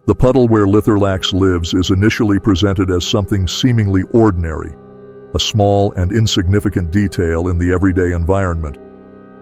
The puddle where Litherlax lives is initially presented as something seemingly ordinary, a small and insignificant detail in the everyday environment.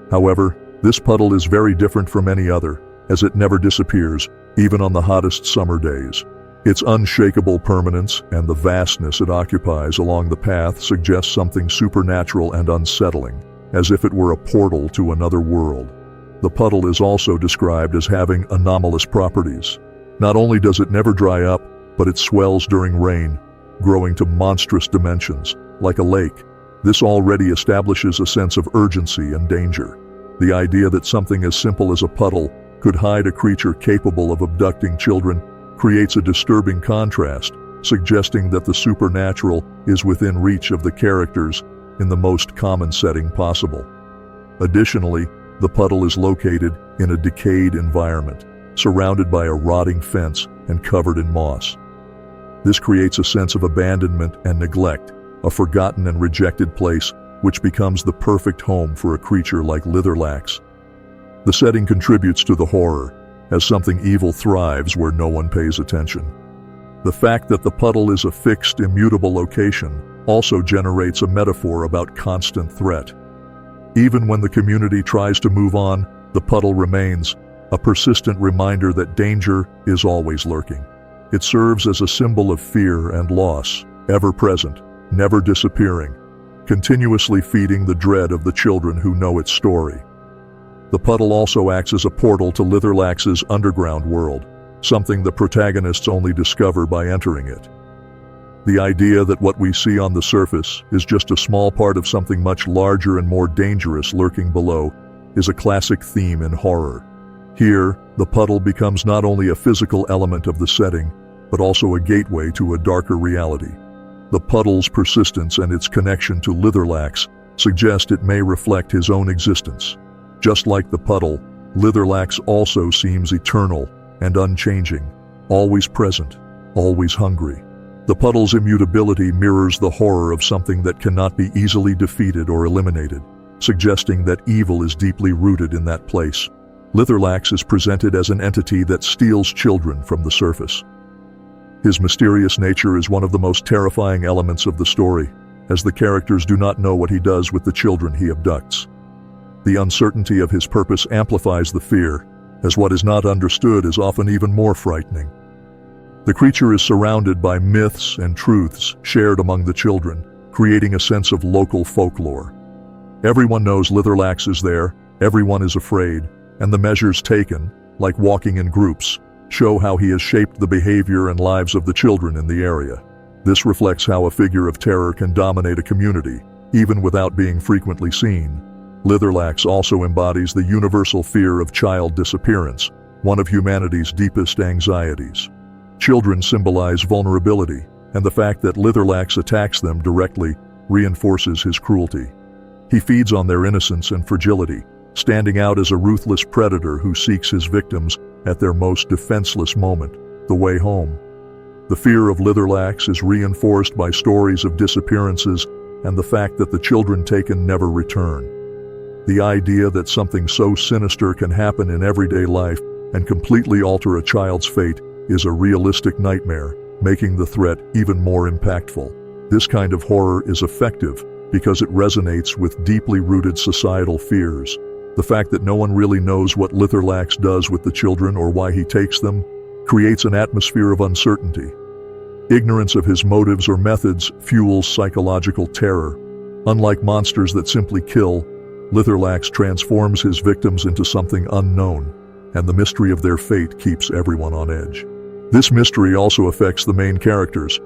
However, this puddle is very different from any other, as it never disappears, even on the hottest summer days. Its unshakable permanence and the vastness it occupies along the path suggest something supernatural and unsettling, as if it were a portal to another world. The puddle is also described as having anomalous properties. Not only does it never dry up, but it swells during rain, growing to monstrous dimensions, like a lake. This already establishes a sense of urgency and danger. The idea that something as simple as a puddle could hide a creature capable of abducting children creates a disturbing contrast, suggesting that the supernatural is within reach of the characters in the most common setting possible. Additionally, the puddle is located in a decayed environment, surrounded by a rotting fence and covered in moss. This creates a sense of abandonment and neglect, a forgotten and rejected place which becomes the perfect home for a creature like Litherlax. The setting contributes to the horror, as something evil thrives where no one pays attention. The fact that the puddle is a fixed, immutable location also generates a metaphor about constant threat. Even when the community tries to move on, the puddle remains, a persistent reminder that danger is always lurking. It serves as a symbol of fear and loss, ever present, never disappearing, continuously feeding the dread of the children who know its story. The puddle also acts as a portal to Litherlax's underground world, something the protagonists only discover by entering it. The idea that what we see on the surface is just a small part of something much larger and more dangerous lurking below is a classic theme in horror. Here, the puddle becomes not only a physical element of the setting, but also a gateway to a darker reality. The puddle's persistence and its connection to Litherlax suggest it may reflect his own existence. Just like the puddle, Litherlax also seems eternal and unchanging, always present, always hungry. The puddle's immutability mirrors the horror of something that cannot be easily defeated or eliminated, suggesting that evil is deeply rooted in that place. Litherlax is presented as an entity that steals children from the surface. His mysterious nature is one of the most terrifying elements of the story, as the characters do not know what he does with the children he abducts. The uncertainty of his purpose amplifies the fear, as what is not understood is often even more frightening. The creature is surrounded by myths and truths shared among the children, creating a sense of local folklore. Everyone knows Litherlax is there, everyone is afraid, and the measures taken, like walking in groups, show how he has shaped the behavior and lives of the children in the area. This reflects how a figure of terror can dominate a community, even without being frequently seen. Litherlax also embodies the universal fear of child disappearance, one of humanity's deepest anxieties. Children symbolize vulnerability, and the fact that Litherlax attacks them directly reinforces his cruelty. He feeds on their innocence and fragility, standing out as a ruthless predator who seeks his victims at their most defenseless moment, the way home. The fear of Litherlax is reinforced by stories of disappearances and the fact that the children taken never return. The idea that something so sinister can happen in everyday life and completely alter a child's fate is a realistic nightmare, making the threat even more impactful. This kind of horror is effective because it resonates with deeply rooted societal fears. The fact that no one really knows what Litherlax does with the children or why he takes them creates an atmosphere of uncertainty. Ignorance of his motives or methods fuels psychological terror. Unlike monsters that simply kill, Litherlax transforms his victims into something unknown, and the mystery of their fate keeps everyone on edge. This mystery also affects the main characters.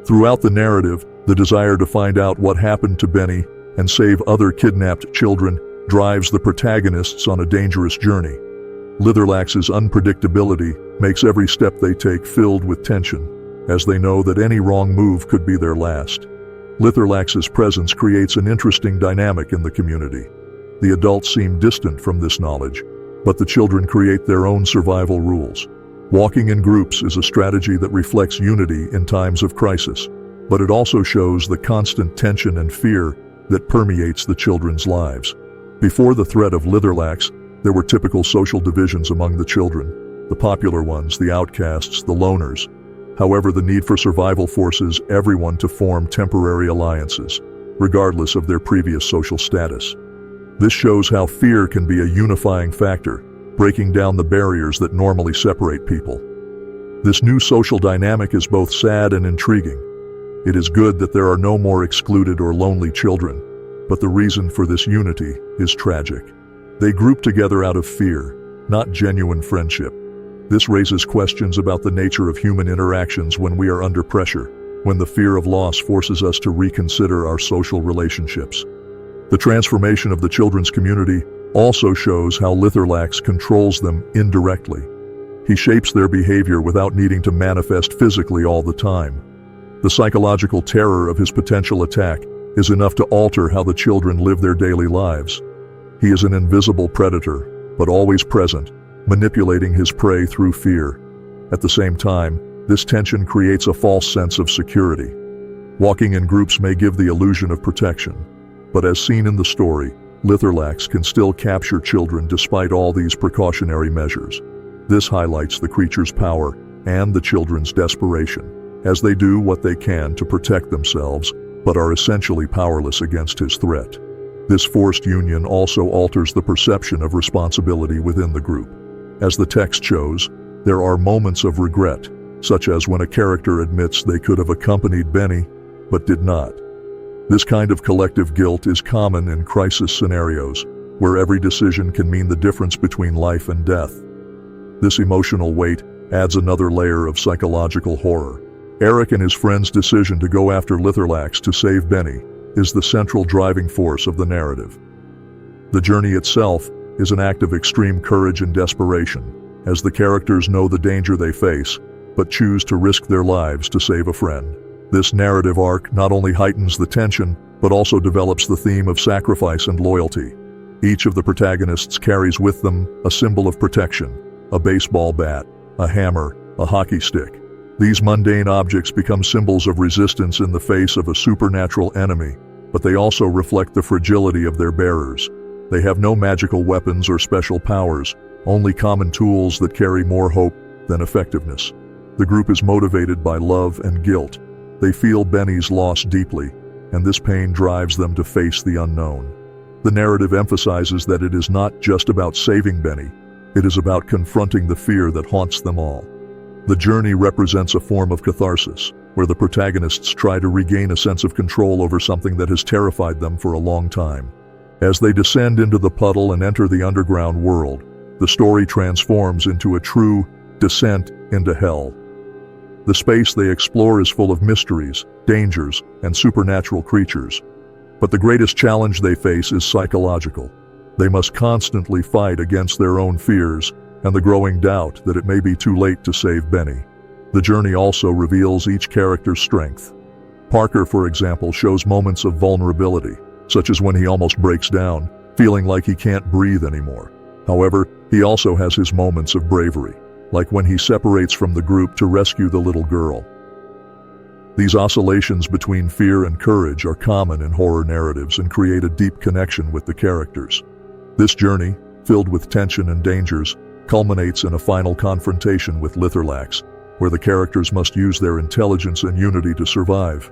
Throughout the narrative, the desire to find out what happened to Benny and save other kidnapped children drives the protagonists on a dangerous journey. Litherlax's unpredictability makes every step they take filled with tension, as they know that any wrong move could be their last. Litherlax's presence creates an interesting dynamic in the community. The adults seem distant from this knowledge, but the children create their own survival rules. Walking in groups is a strategy that reflects unity in times of crisis, but it also shows the constant tension and fear that permeates the children's lives. Before the threat of Litherlax, there were typical social divisions among the children. The popular ones, the outcasts, the loners. However, the need for survival forces everyone to form temporary alliances, regardless of their previous social status. This shows how fear can be a unifying factor, breaking down the barriers that normally separate people. This new social dynamic is both sad and intriguing. It is good that there are no more excluded or lonely children, but the reason for this unity is tragic. They group together out of fear, not genuine friendship. This raises questions about the nature of human interactions when we are under pressure, when the fear of loss forces us to reconsider our social relationships. The transformation of the children's community also shows how Litherlax controls them indirectly. He shapes their behavior without needing to manifest physically all the time. The psychological terror of his potential attack is enough to alter how the children live their daily lives. He is an invisible predator, but always present, manipulating his prey through fear. At the same time, this tension creates a false sense of security. Walking in groups may give the illusion of protection, but as seen in the story, Litherlax can still capture children despite all these precautionary measures. This highlights the creature's power and the children's desperation, as they do what they can to protect themselves, but are essentially powerless against his threat. This forced union also alters the perception of responsibility within the group. As the text shows, there are moments of regret, such as when a character admits they could have accompanied Benny, but did not. This kind of collective guilt is common in crisis scenarios, where every decision can mean the difference between life and death. This emotional weight adds another layer of psychological horror. Eric and his friend's decision to go after Litherlax to save Benny is the central driving force of the narrative. The journey itself is an act of extreme courage and desperation, as the characters know the danger they face, but choose to risk their lives to save a friend. This narrative arc not only heightens the tension, but also develops the theme of sacrifice and loyalty. Each of the protagonists carries with them a symbol of protection: a baseball bat, a hammer, a hockey stick. These mundane objects become symbols of resistance in the face of a supernatural enemy, but they also reflect the fragility of their bearers. They have no magical weapons or special powers, only common tools that carry more hope than effectiveness. The group is motivated by love and guilt. They feel Benny's loss deeply, and this pain drives them to face the unknown. The narrative emphasizes that it is not just about saving Benny, it is about confronting the fear that haunts them all. The journey represents a form of catharsis, where the protagonists try to regain a sense of control over something that has terrified them for a long time. As they descend into the puddle and enter the underground world, the story transforms into a true descent into hell. The space they explore is full of mysteries, dangers, and supernatural creatures. But the greatest challenge they face is psychological. They must constantly fight against their own fears and the growing doubt that it may be too late to save Benny. The journey also reveals each character's strength. Parker, for example, shows moments of vulnerability, such as when he almost breaks down, feeling like he can't breathe anymore. However, he also has his moments of bravery, like when he separates from the group to rescue the little girl. These oscillations between fear and courage are common in horror narratives and create a deep connection with the characters. This journey, filled with tension and dangers, culminates in a final confrontation with Litherlax, where the characters must use their intelligence and unity to survive.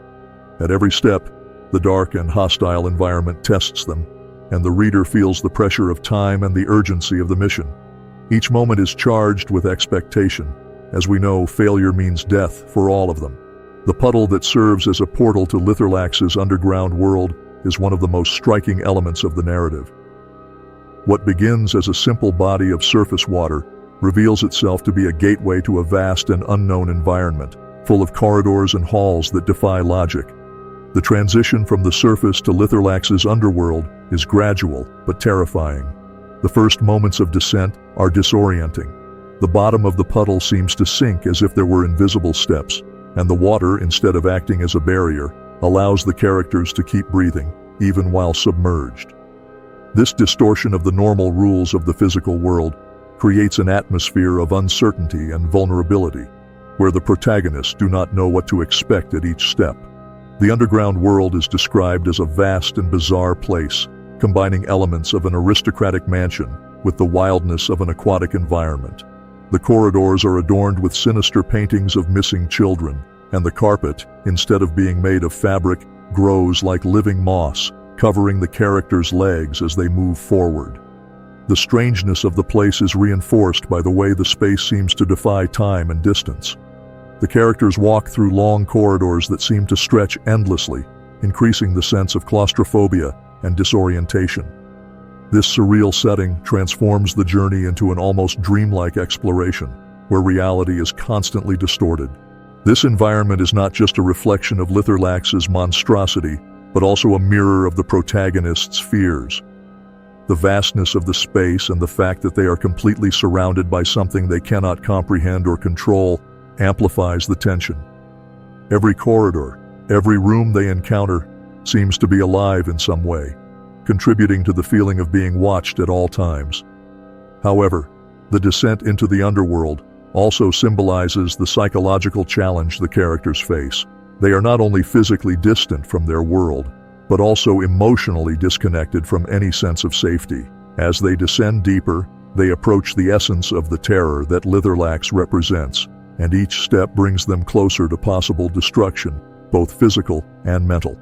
At every step, the dark and hostile environment tests them, and the reader feels the pressure of time and the urgency of the mission. Each moment is charged with expectation. As we know, failure means death for all of them. The puddle that serves as a portal to Litherlax's underground world is one of the most striking elements of the narrative. What begins as a simple body of surface water reveals itself to be a gateway to a vast and unknown environment, full of corridors and halls that defy logic. The transition from the surface to Litherlax's underworld is gradual but terrifying. The first moments of descent are disorienting. The bottom of the puddle seems to sink as if there were invisible steps, and the water, instead of acting as a barrier, allows the characters to keep breathing, even while submerged. This distortion of the normal rules of the physical world creates an atmosphere of uncertainty and vulnerability, where the protagonists do not know what to expect at each step. The underground world is described as a vast and bizarre place, combining elements of an aristocratic mansion with the wildness of an aquatic environment. The corridors are adorned with sinister paintings of missing children, and the carpet, instead of being made of fabric, grows like living moss, covering the characters' legs as they move forward. The strangeness of the place is reinforced by the way the space seems to defy time and distance. The characters walk through long corridors that seem to stretch endlessly, increasing the sense of claustrophobia and disorientation. This surreal setting transforms the journey into an almost dreamlike exploration, where reality is constantly distorted. This environment is not just a reflection of Litherlax's monstrosity, but also a mirror of the protagonist's fears. The vastness of the space and the fact that they are completely surrounded by something they cannot comprehend or control amplifies the tension. Every corridor, every room they encounter, seems to be alive in some way, contributing to the feeling of being watched at all times. However, the descent into the underworld also symbolizes the psychological challenge the characters face. They are not only physically distant from their world, but also emotionally disconnected from any sense of safety. As they descend deeper, they approach the essence of the terror that Litherlax represents, and each step brings them closer to possible destruction, both physical and mental.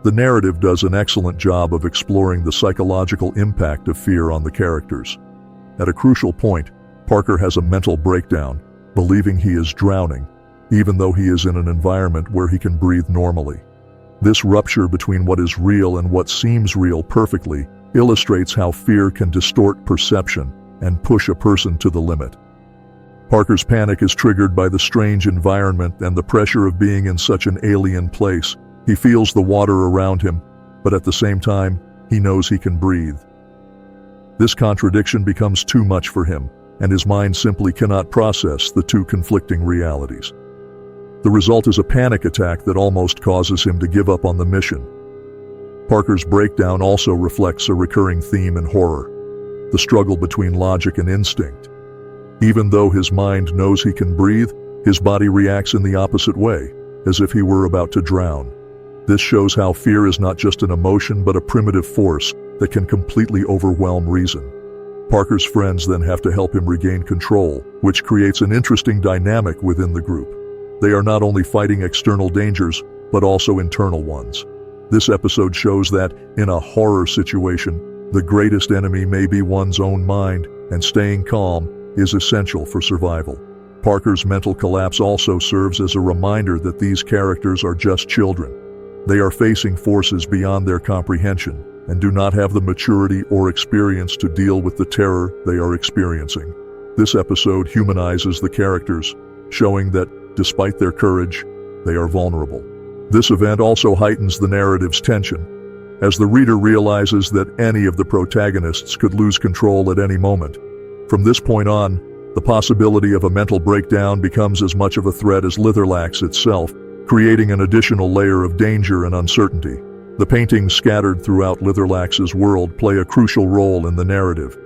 The narrative does an excellent job of exploring the psychological impact of fear on the characters. At a crucial point, Parker has a mental breakdown, believing he is drowning, even though he is in an environment where he can breathe normally. This rupture between what is real and what seems real perfectly illustrates how fear can distort perception and push a person to the limit. Parker's panic is triggered by the strange environment and the pressure of being in such an alien place. He feels the water around him, but at the same time, he knows he can breathe. This contradiction becomes too much for him, and his mind simply cannot process the two conflicting realities. The result is a panic attack that almost causes him to give up on the mission. Parker's breakdown also reflects a recurring theme in horror: the struggle between logic and instinct. Even though his mind knows he can breathe, his body reacts in the opposite way, as if he were about to drown. This shows how fear is not just an emotion but a primitive force that can completely overwhelm reason. Parker's friends then have to help him regain control, which creates an interesting dynamic within the group. They are not only fighting external dangers, but also internal ones. This episode shows that, in a horror situation, the greatest enemy may be one's own mind, and staying calm is essential for survival. Parker's mental collapse also serves as a reminder that these characters are just children. They are facing forces beyond their comprehension, and do not have the maturity or experience to deal with the terror they are experiencing. This episode humanizes the characters, showing that, despite their courage, they are vulnerable. This event also heightens the narrative's tension, as the reader realizes that any of the protagonists could lose control at any moment. From this point on, the possibility of a mental breakdown becomes as much of a threat as Litherlax itself, creating an additional layer of danger and uncertainty. The paintings scattered throughout Litherlax's world play a crucial role in the narrative.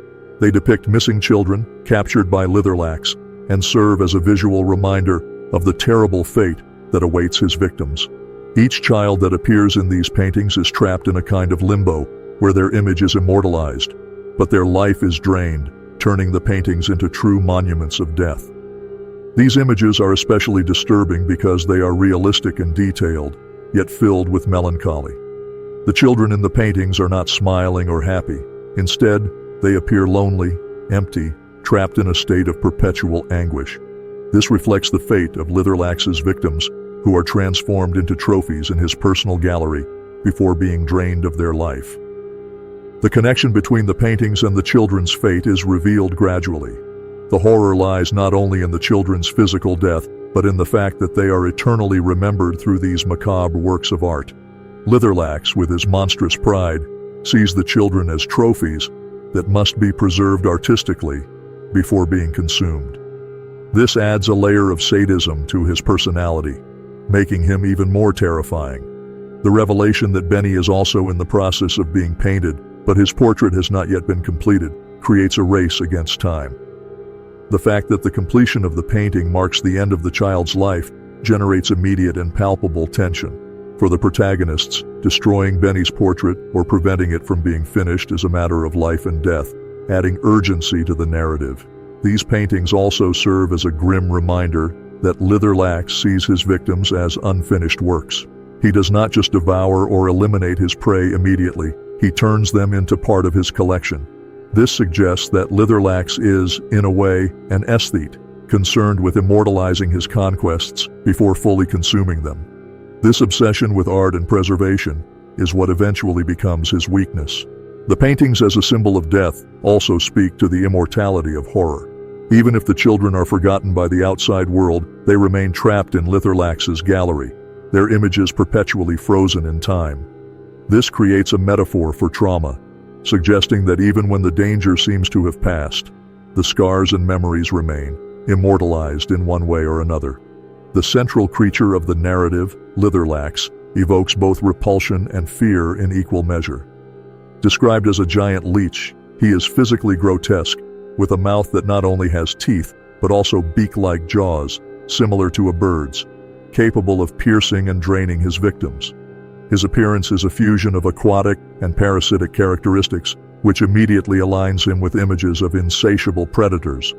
They depict missing children, captured by Litherlax, and serve as a visual reminder of the terrible fate that awaits his victims. Each child that appears in these paintings is trapped in a kind of limbo, where their image is immortalized, but their life is drained, turning the paintings into true monuments of death. These images are especially disturbing because they are realistic and detailed, yet filled with melancholy. The children in the paintings are not smiling or happy. Instead, they appear lonely, empty, trapped in a state of perpetual anguish. This reflects the fate of Litherlax's victims, who are transformed into trophies in his personal gallery before being drained of their life. The connection between the paintings and the children's fate is revealed gradually. The horror lies not only in the children's physical death, but in the fact that they are eternally remembered through these macabre works of art. Litherlax, with his monstrous pride, sees the children as trophies that must be preserved artistically before being consumed. This adds a layer of sadism to his personality, making him even more terrifying. The revelation that Benny is also in the process of being painted, but his portrait has not yet been completed, creates a race against time. The fact that the completion of the painting marks the end of the child's life generates immediate and palpable tension. For the protagonists, destroying Benny's portrait or preventing it from being finished is a matter of life and death, adding urgency to the narrative. These paintings also serve as a grim reminder that Litherlax sees his victims as unfinished works. He does not just devour or eliminate his prey immediately, he turns them into part of his collection. This suggests that Litherlax is, in a way, an aesthete, concerned with immortalizing his conquests before fully consuming them. This obsession with art and preservation is what eventually becomes his weakness. The paintings as a symbol of death also speak to the immortality of horror. Even if the children are forgotten by the outside world, they remain trapped in Litherlax's gallery, their images perpetually frozen in time. This creates a metaphor for trauma, suggesting that even when the danger seems to have passed, the scars and memories remain, immortalized in one way or another. The central creature of the narrative, Litherlax, evokes both repulsion and fear in equal measure. Described as a giant leech, he is physically grotesque, with a mouth that not only has teeth, but also beak-like jaws, similar to a bird's, capable of piercing and draining his victims. His appearance is a fusion of aquatic and parasitic characteristics, which immediately aligns him with images of insatiable predators.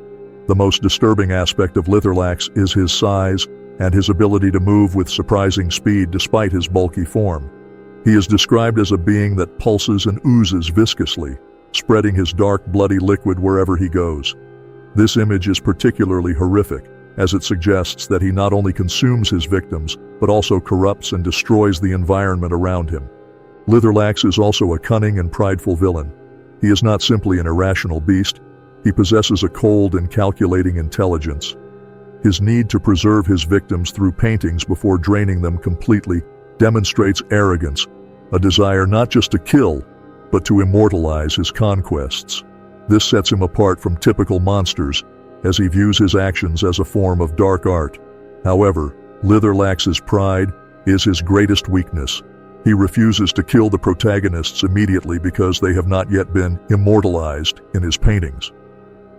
The most disturbing aspect of Litherlax is his size and his ability to move with surprising speed despite his bulky form. He is described as a being that pulses and oozes viscously, spreading his dark, bloody liquid wherever he goes. This image is particularly horrific, as it suggests that he not only consumes his victims, but also corrupts and destroys the environment around him. Litherlax is also a cunning and prideful villain. He is not simply an irrational beast, he possesses a cold and calculating intelligence. His need to preserve his victims through paintings before draining them completely demonstrates arrogance, a desire not just to kill, but to immortalize his conquests. This sets him apart from typical monsters, as he views his actions as a form of dark art. However, Litherlax's pride is his greatest weakness. He refuses to kill the protagonists immediately because they have not yet been immortalized in his paintings.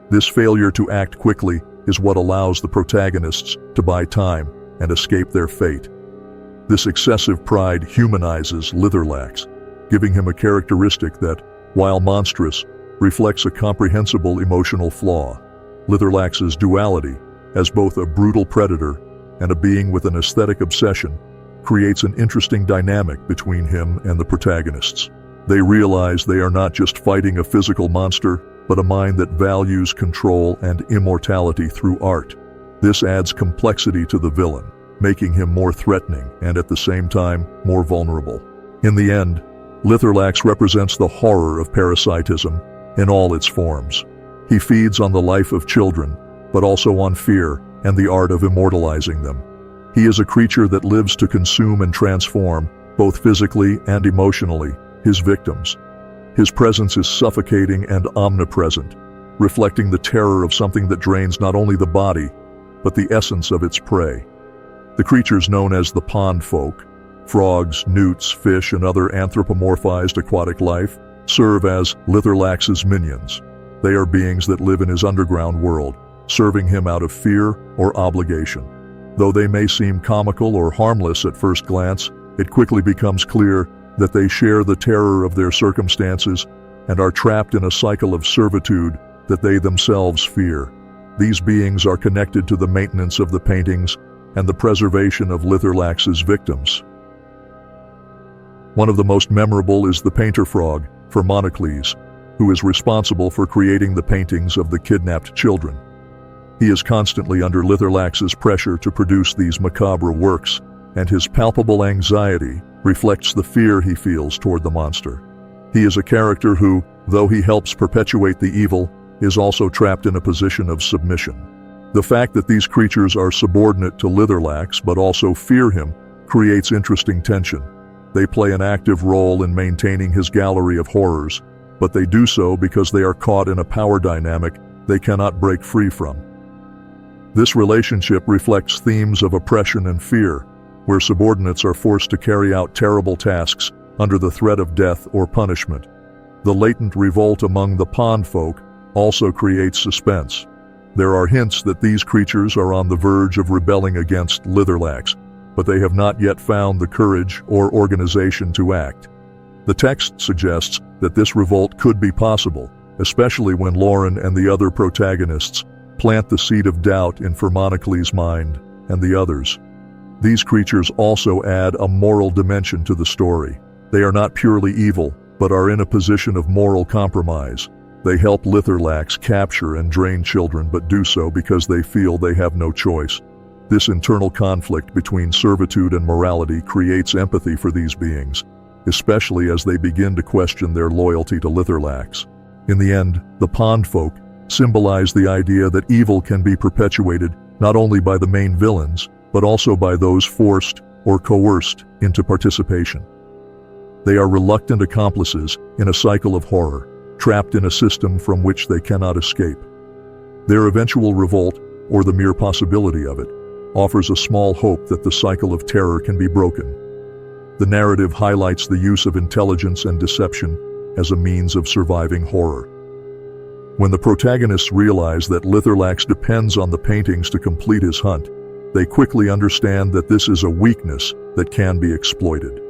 This failure to act quickly is what allows the protagonists to buy time and escape their fate. This excessive pride humanizes Litherlax, giving him a characteristic that, while monstrous, reflects a comprehensible emotional flaw. Litherlax's duality, as both a brutal predator and a being with an aesthetic obsession, creates an interesting dynamic between him and the protagonists. They realize they are not just fighting a physical monster, but a mind that values control and immortality through art. This adds complexity to the villain, making him more threatening and at the same time more vulnerable. In the end, Litherlax represents the horror of parasitism in all its forms. He feeds on the life of children, but also on fear and the art of immortalizing them. He is a creature that lives to consume and transform, both physically and emotionally, his victims. His presence is suffocating and omnipresent, reflecting the terror of something that drains not only the body, but the essence of its prey. The creatures known as the pond folk, frogs, newts, fish, and other anthropomorphized aquatic life, serve as Litherlax's minions. They are beings that live in his underground world, serving him out of fear or obligation. Though they may seem comical or harmless at first glance, it quickly becomes clear that they share the terror of their circumstances and are trapped in a cycle of servitude that they themselves fear. These beings are connected to the maintenance of the paintings and the preservation of Litherlax's victims. One of the most memorable is the painter frog, Monocles, who is responsible for creating the paintings of the kidnapped children. He is constantly under Litherlax's pressure to produce these macabre works, and his palpable anxiety reflects the fear he feels toward the monster. He is a character who, though he helps perpetuate the evil, is also trapped in a position of submission. The fact that these creatures are subordinate to Litherlax but also fear him creates interesting tension. They play an active role in maintaining his gallery of horrors, but they do so because they are caught in a power dynamic they cannot break free from. This relationship reflects themes of oppression and fear, where subordinates are forced to carry out terrible tasks under the threat of death or punishment. The latent revolt among the pond folk also creates suspense. There are hints that these creatures are on the verge of rebelling against Litherlax, but they have not yet found the courage or organization to act. The text suggests that this revolt could be possible, especially when Lauren and the other protagonists plant the seed of doubt in Firmonocles' mind and the others. These creatures also add a moral dimension to the story. They are not purely evil, but are in a position of moral compromise. They help Litherlax capture and drain children, but do so because they feel they have no choice. This internal conflict between servitude and morality creates empathy for these beings, especially as they begin to question their loyalty to Litherlax. In the end, the pond folk symbolize the idea that evil can be perpetuated not only by the main villains, but also by those forced or coerced into participation. They are reluctant accomplices in a cycle of horror, trapped in a system from which they cannot escape. Their eventual revolt, or the mere possibility of it, offers a small hope that the cycle of terror can be broken. The narrative highlights the use of intelligence and deception as a means of surviving horror. When the protagonists realize that Litherlax depends on the paintings to complete his hunt, they quickly understand that this is a weakness that can be exploited.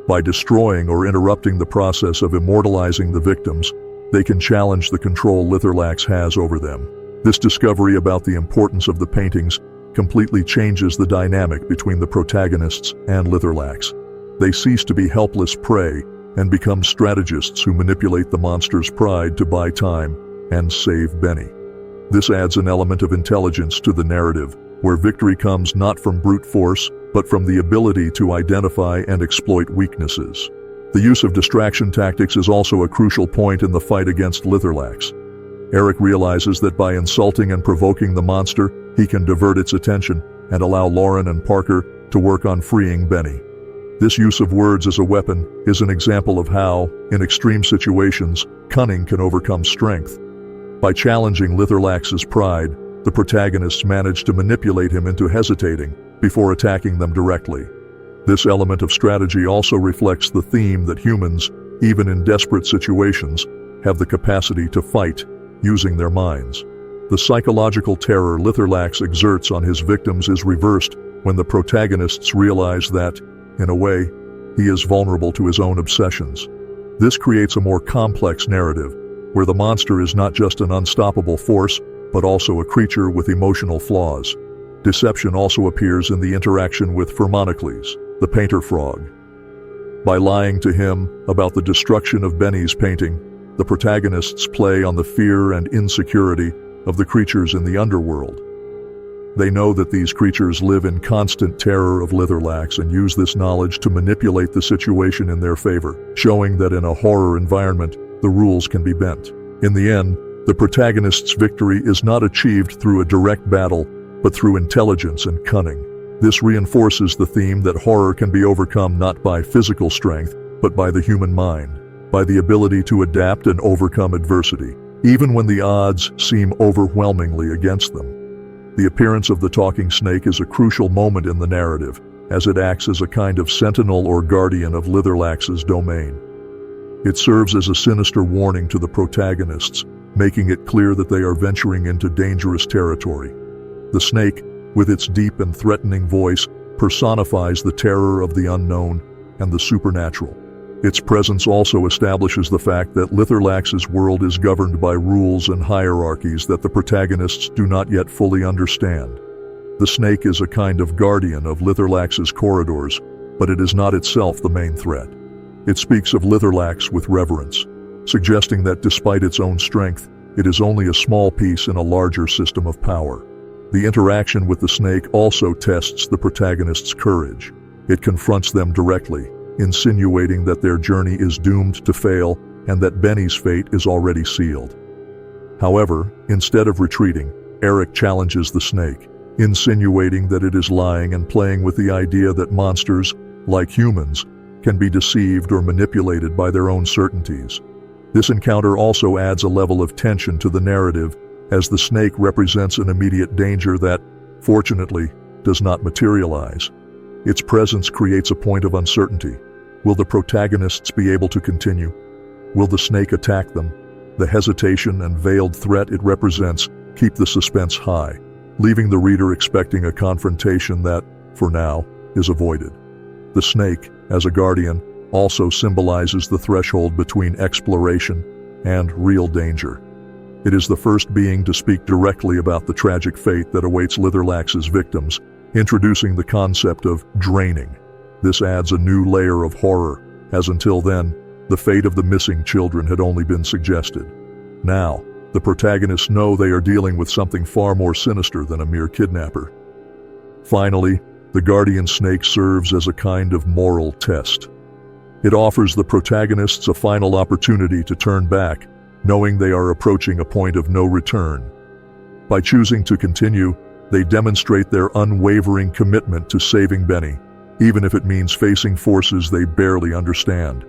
By destroying or interrupting the process of immortalizing the victims, they can challenge the control Litherlax has over them. This discovery about the importance of the paintings completely changes the dynamic between the protagonists and Litherlax. They cease to be helpless prey and become strategists who manipulate the monster's pride to buy time and save Benny. This adds an element of intelligence to the narrative, where victory comes not from brute force, but from the ability to identify and exploit weaknesses. The use of distraction tactics is also a crucial point in the fight against Litherlax. Eric realizes that by insulting and provoking the monster, he can divert its attention and allow Lauren and Parker to work on freeing Benny. This use of words as a weapon is an example of how, in extreme situations, cunning can overcome strength. By challenging Litherlax's pride, the protagonists manage to manipulate him into hesitating before attacking them directly. This element of strategy also reflects the theme that humans, even in desperate situations, have the capacity to fight using their minds. The psychological terror Litherlax exerts on his victims is reversed when the protagonists realize that, in a way, he is vulnerable to his own obsessions. This creates a more complex narrative, where the monster is not just an unstoppable force, but also a creature with emotional flaws. Deception also appears in the interaction with Firmonocles, the painter frog. By lying to him about the destruction of Benny's painting, the protagonists play on the fear and insecurity of the creatures in the underworld. They know that these creatures live in constant terror of Litherlax and use this knowledge to manipulate the situation in their favor, showing that in a horror environment, the rules can be bent. In the end, the protagonist's victory is not achieved through a direct battle, but through intelligence and cunning. This reinforces the theme that horror can be overcome not by physical strength, but by the human mind, by the ability to adapt and overcome adversity, even when the odds seem overwhelmingly against them. The appearance of the talking snake is a crucial moment in the narrative, as it acts as a kind of sentinel or guardian of Litherlax's domain. It serves as a sinister warning to the protagonists, making it clear that they are venturing into dangerous territory. The snake, with its deep and threatening voice, personifies the terror of the unknown and the supernatural. Its presence also establishes the fact that Litherlax's world is governed by rules and hierarchies that the protagonists do not yet fully understand. The snake is a kind of guardian of Litherlax's corridors, but it is not itself the main threat. It speaks of Litherlax with reverence, suggesting that despite its own strength, it is only a small piece in a larger system of power. The interaction with the snake also tests the protagonist's courage. It confronts them directly, insinuating that their journey is doomed to fail and that Benny's fate is already sealed. However, instead of retreating, Eric challenges the snake, insinuating that it is lying and playing with the idea that monsters, like humans, can be deceived or manipulated by their own certainties. This encounter also adds a level of tension to the narrative, as the snake represents an immediate danger that, fortunately, does not materialize. Its presence creates a point of uncertainty. Will the protagonists be able to continue? Will the snake attack them? The hesitation and veiled threat it represents keep the suspense high, leaving the reader expecting a confrontation that, for now, is avoided. The snake, as a guardian, also symbolizes the threshold between exploration and real danger. It is the first being to speak directly about the tragic fate that awaits Litherlax's victims, introducing the concept of draining. This adds a new layer of horror, as until then, the fate of the missing children had only been suggested. Now, the protagonists know they are dealing with something far more sinister than a mere kidnapper. Finally, the guardian snake serves as a kind of moral test. It offers the protagonists a final opportunity to turn back, knowing they are approaching a point of no return. By choosing to continue, they demonstrate their unwavering commitment to saving Benny, even if it means facing forces they barely understand.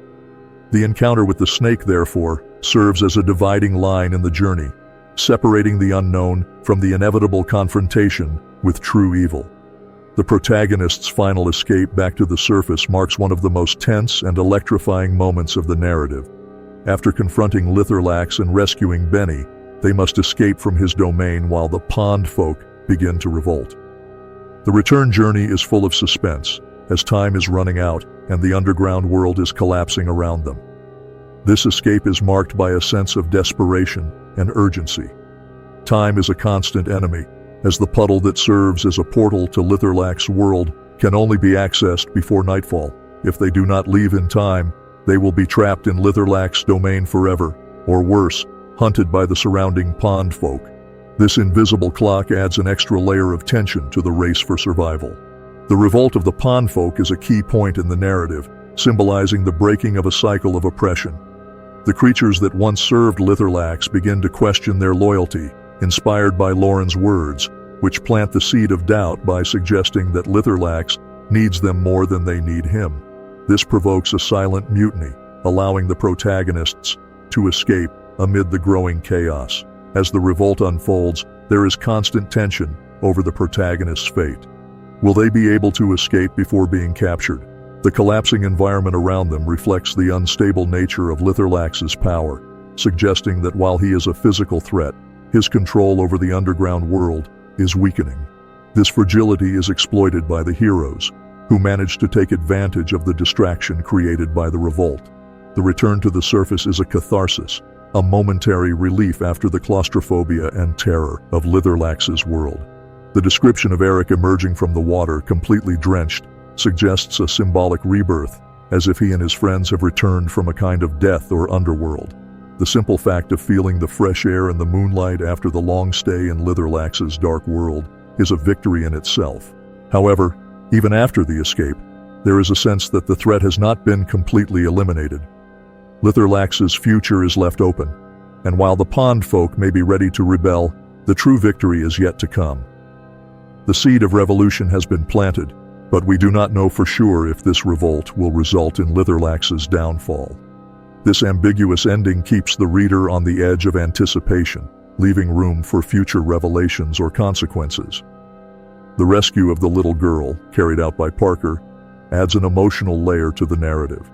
The encounter with the snake, therefore, serves as a dividing line in the journey, separating the unknown from the inevitable confrontation with true evil. The protagonist's final escape back to the surface marks one of the most tense and electrifying moments of the narrative. After confronting Litherlax and rescuing Benny, they must escape from his domain while the pond folk begin to revolt. The return journey is full of suspense, as time is running out and the underground world is collapsing around them. This escape is marked by a sense of desperation and urgency. Time is a constant enemy, as the puddle that serves as a portal to Litherlax's world can only be accessed before nightfall. If they do not leave in time, they will be trapped in Litherlax's domain forever, or worse, hunted by the surrounding pond folk. This invisible clock adds an extra layer of tension to the race for survival. The revolt of the pond folk is a key point in the narrative, symbolizing the breaking of a cycle of oppression. The creatures that once served Litherlax begin to question their loyalty, inspired by Lauren's words, which plant the seed of doubt by suggesting that Litherlax needs them more than they need him. This provokes a silent mutiny, allowing the protagonists to escape amid the growing chaos. As the revolt unfolds, there is constant tension over the protagonist's fate. Will they be able to escape before being captured? The collapsing environment around them reflects the unstable nature of Litherlax's power, suggesting that while he is a physical threat, his control over the underground world is weakening. This fragility is exploited by the heroes, who manage to take advantage of the distraction created by the revolt. The return to the surface is a catharsis, a momentary relief after the claustrophobia and terror of Litherlax's world. The description of Eric emerging from the water completely drenched suggests a symbolic rebirth, as if he and his friends have returned from a kind of death or underworld. The simple fact of feeling the fresh air and the moonlight after the long stay in Litherlax's dark world is a victory in itself. However, even after the escape, there is a sense that the threat has not been completely eliminated. Litherlax's future is left open, and while the pond folk may be ready to rebel, the true victory is yet to come. The seed of revolution has been planted, but we do not know for sure if this revolt will result in Litherlax's downfall. This ambiguous ending keeps the reader on the edge of anticipation, leaving room for future revelations or consequences. The rescue of the little girl, carried out by Parker, adds an emotional layer to the narrative.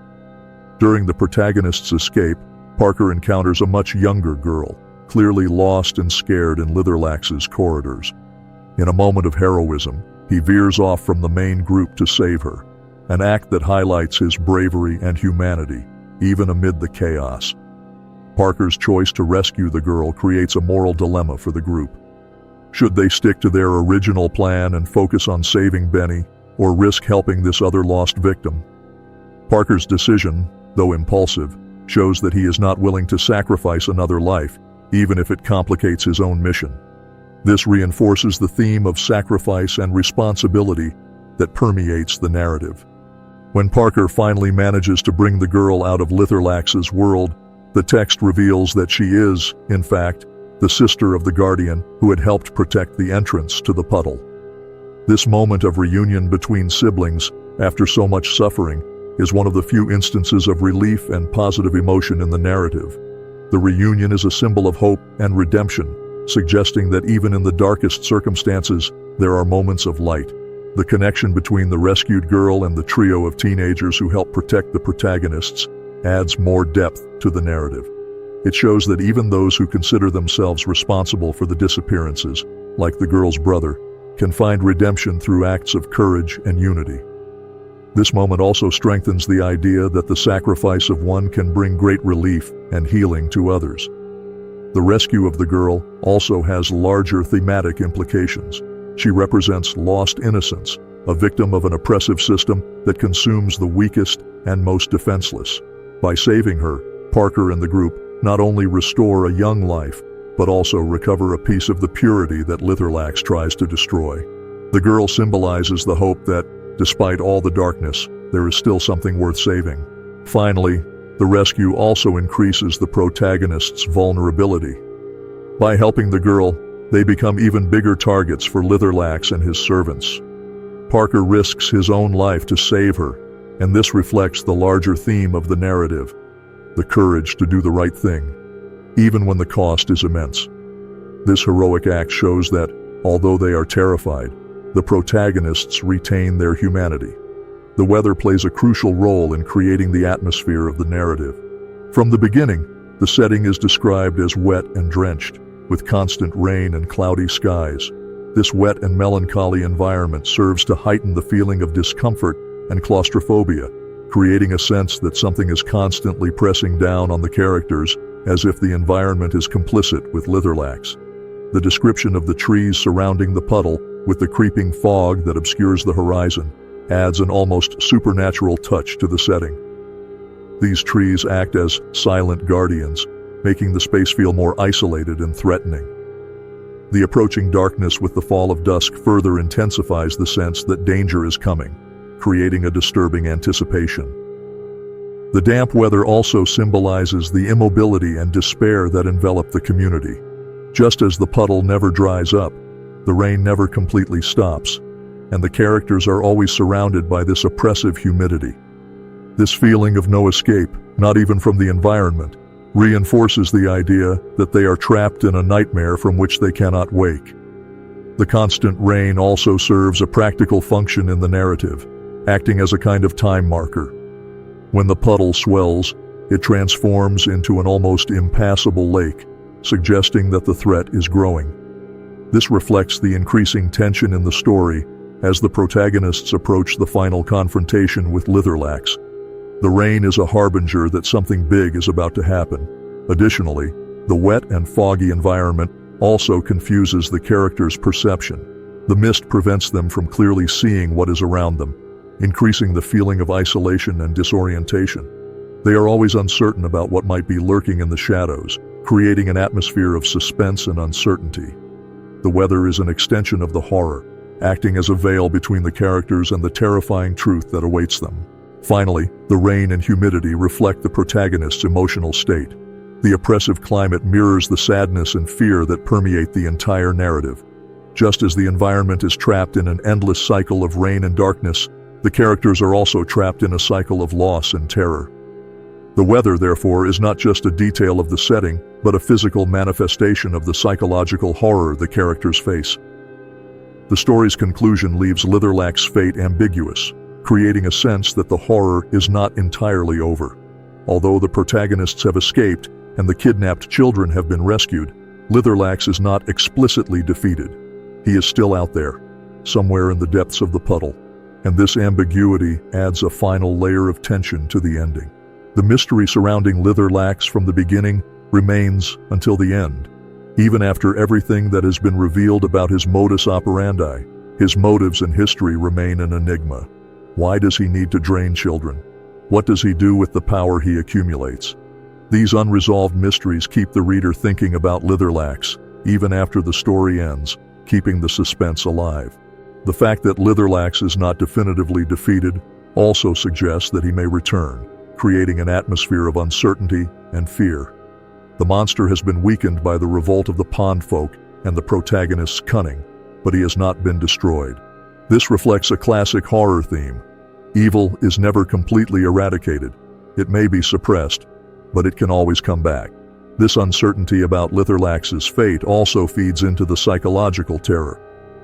During the protagonist's escape, Parker encounters a much younger girl, clearly lost and scared in Litherlax's corridors. In a moment of heroism, he veers off from the main group to save her, an act that highlights his bravery and humanity, even amid the chaos. Parker's choice to rescue the girl creates a moral dilemma for the group. Should they stick to their original plan and focus on saving Benny, or risk helping this other lost victim? Parker's decision, though impulsive, shows that he is not willing to sacrifice another life, even if it complicates his own mission. This reinforces the theme of sacrifice and responsibility that permeates the narrative. When Parker finally manages to bring the girl out of Litherlax's world, the text reveals that she is, in fact, the sister of the guardian who had helped protect the entrance to the puddle. This moment of reunion between siblings, after so much suffering, is one of the few instances of relief and positive emotion in the narrative. The reunion is a symbol of hope and redemption, suggesting that even in the darkest circumstances, there are moments of light. The connection between the rescued girl and the trio of teenagers who help protect the protagonists adds more depth to the narrative. It shows that even those who consider themselves responsible for the disappearances, like the girl's brother, can find redemption through acts of courage and unity. This moment also strengthens the idea that the sacrifice of one can bring great relief and healing to others. The rescue of the girl also has larger thematic implications. She represents lost innocence, a victim of an oppressive system that consumes the weakest and most defenseless. By saving her, Parker and the group not only restore a young life, but also recover a piece of the purity that Litherlax tries to destroy. The girl symbolizes the hope that, despite all the darkness, there is still something worth saving. Finally, the rescue also increases the protagonist's vulnerability. By helping the girl, they become even bigger targets for Litherlax and his servants. Parker risks his own life to save her, and this reflects the larger theme of the narrative: the courage to do the right thing, even when the cost is immense. This heroic act shows that, although they are terrified, the protagonists retain their humanity. The weather plays a crucial role in creating the atmosphere of the narrative. From the beginning, the setting is described as wet and drenched, with constant rain and cloudy skies. This wet and melancholy environment serves to heighten the feeling of discomfort and claustrophobia, creating a sense that something is constantly pressing down on the characters, as if the environment is complicit with Litherlax. The description of the trees surrounding the puddle, with the creeping fog that obscures the horizon, adds an almost supernatural touch to the setting. These trees act as silent guardians, making the space feel more isolated and threatening. The approaching darkness with the fall of dusk further intensifies the sense that danger is coming, creating a disturbing anticipation. The damp weather also symbolizes the immobility and despair that envelop the community. Just as the puddle never dries up, the rain never completely stops, and the characters are always surrounded by this oppressive humidity. This feeling of no escape, not even from the environment, reinforces the idea that they are trapped in a nightmare from which they cannot wake. The constant rain also serves a practical function in the narrative, acting as a kind of time marker. When the puddle swells, it transforms into an almost impassable lake, suggesting that the threat is growing. This reflects the increasing tension in the story as the protagonists approach the final confrontation with Litherlax. The rain is a harbinger that something big is about to happen. Additionally, the wet and foggy environment also confuses the characters' perception. The mist prevents them from clearly seeing what is around them, increasing the feeling of isolation and disorientation. They are always uncertain about what might be lurking in the shadows, creating an atmosphere of suspense and uncertainty. The weather is an extension of the horror, acting as a veil between the characters and the terrifying truth that awaits them. Finally, the rain and humidity reflect the protagonist's emotional state. The oppressive climate mirrors the sadness and fear that permeate the entire narrative. Just as the environment is trapped in an endless cycle of rain and darkness, the characters are also trapped in a cycle of loss and terror. The weather, therefore, is not just a detail of the setting, but a physical manifestation of the psychological horror the characters face. The story's conclusion leaves Litherlax's fate ambiguous, creating a sense that the horror is not entirely over. Although the protagonists have escaped and the kidnapped children have been rescued, Litherlax is not explicitly defeated. He is still out there, somewhere in the depths of the puddle, and this ambiguity adds a final layer of tension to the ending. The mystery surrounding Litherlax from the beginning remains until the end. Even after everything that has been revealed about his modus operandi, his motives and history remain an enigma. Why does he need to drain children? What does he do with the power he accumulates? These unresolved mysteries keep the reader thinking about Litherlax, even after the story ends, keeping the suspense alive. The fact that Litherlax is not definitively defeated also suggests that he may return, creating an atmosphere of uncertainty and fear. The monster has been weakened by the revolt of the pond folk and the protagonist's cunning, but he has not been destroyed. This reflects a classic horror theme. Evil is never completely eradicated. It may be suppressed, but it can always come back. This uncertainty about Litherlax's fate also feeds into the psychological terror.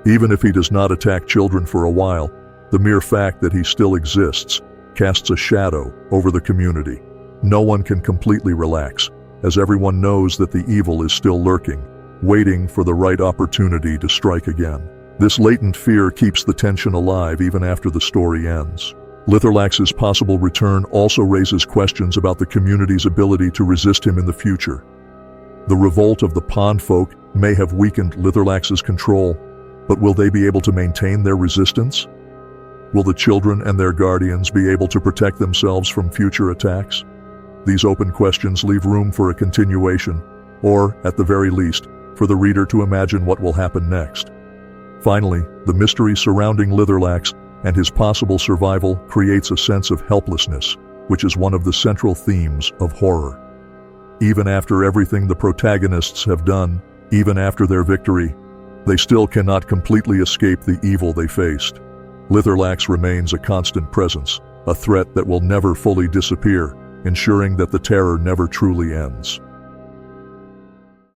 Even if he does not attack children for a while, the mere fact that he still exists casts a shadow over the community. No one can completely relax, as everyone knows that the evil is still lurking, waiting for the right opportunity to strike again. This latent fear keeps the tension alive even after the story ends. Litherlax's possible return also raises questions about the community's ability to resist him in the future. The revolt of the pond folk may have weakened Litherlax's control, but will they be able to maintain their resistance? Will the children and their guardians be able to protect themselves from future attacks? These open questions leave room for a continuation, or, at the very least, for the reader to imagine what will happen next. Finally, the mystery surrounding Litherlax and his possible survival creates a sense of helplessness, which is one of the central themes of horror. Even after everything the protagonists have done, even after their victory, they still cannot completely escape the evil they faced. Litherlax remains a constant presence, a threat that will never fully disappear, ensuring that the terror never truly ends.